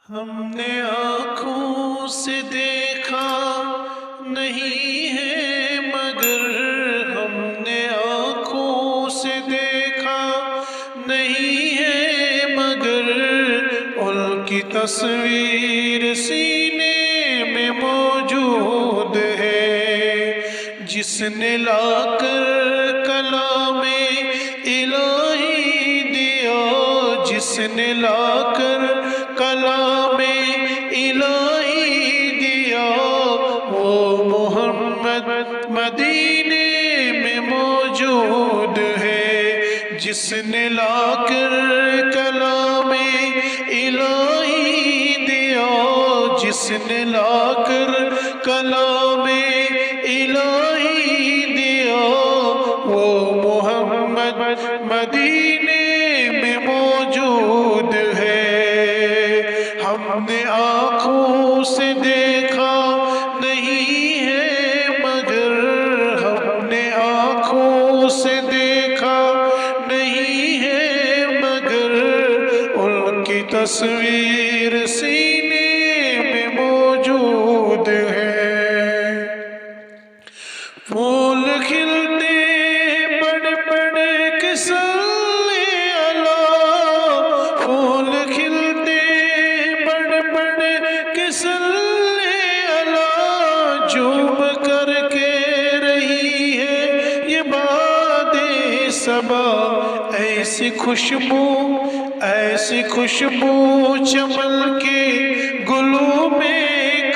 ہم نے آنکھوں سے دیکھا نہیں ہے مگر ہم نے آنکھوں سے دیکھا نہیں ہے مگر ان کی تصویر سینے میں موجود ہے، جس نے لا کر کلام الہی دیا، جس نے لا کر کلام الہی دیا، وہ محمد مدینے میں موجود ہے، جس نے لا کر کلام الہی دیا، جس نے لا کر کلام الہی دیا، وہ محمد مدینے میں موجود ہے۔ ہم نے آنکھوں سے دیکھا نہیں ہے مگر ہم نے آنکھوں سے دیکھا نہیں ہے مگر ان کی تصویر سینے میں موجود ہے۔ پھول کھلتے بڑھ بڑھ کے صلی اللہ، پھول کھلتے صلی اللہ، جھوم کر کے رہی ہے یہ باد صبا، ایسی خوشبو چمن کے گلوں میں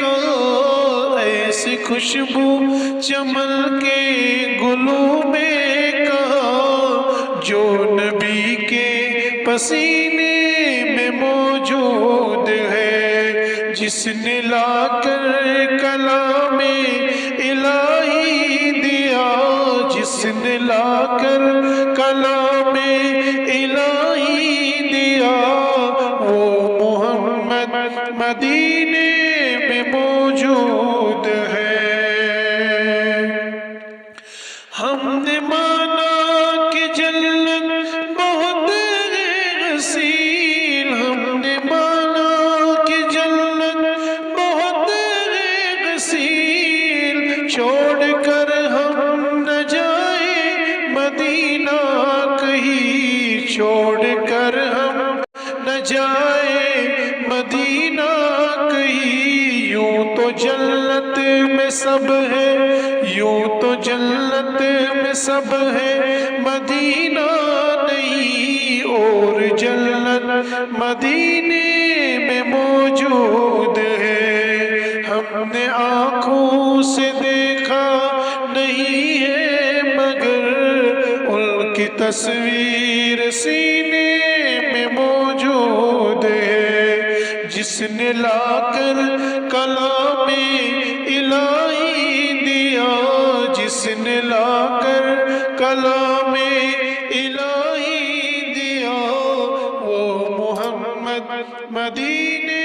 کہاں، ایسی خوشبو چمن کے گلوں میں کہاں، جو نبی کے پسینے میں موجود ہے، جس نے لا کر کلام الہی دیا، جس نے لا کر کلام الہی دیا، وہ محمد مدینے میں موجود ہے۔ ہم نے مانا کہ جنت بہت حسین، ہم نے مانا کہ جنت بہت حسین، چھوڑ کر ہم نہ جائیں مدینہ کہیں، چھوڑ کر ہم نہ جائیں مدینہ کہیں، یوں تو جنت میں سب ہے، یوں تو جنت میں سب ہے، مدینہ نہیں، اور جنت مدینے میں موجود ہے۔ ہم نے آنکھوں سے دیکھا نہیں ہے مگر ان کی تصویر سینے میں موجود ہے، جس نے لا کر کلام الہی دیا، جس نے لا کر کلام الہی دیا، وہ محمد مدینے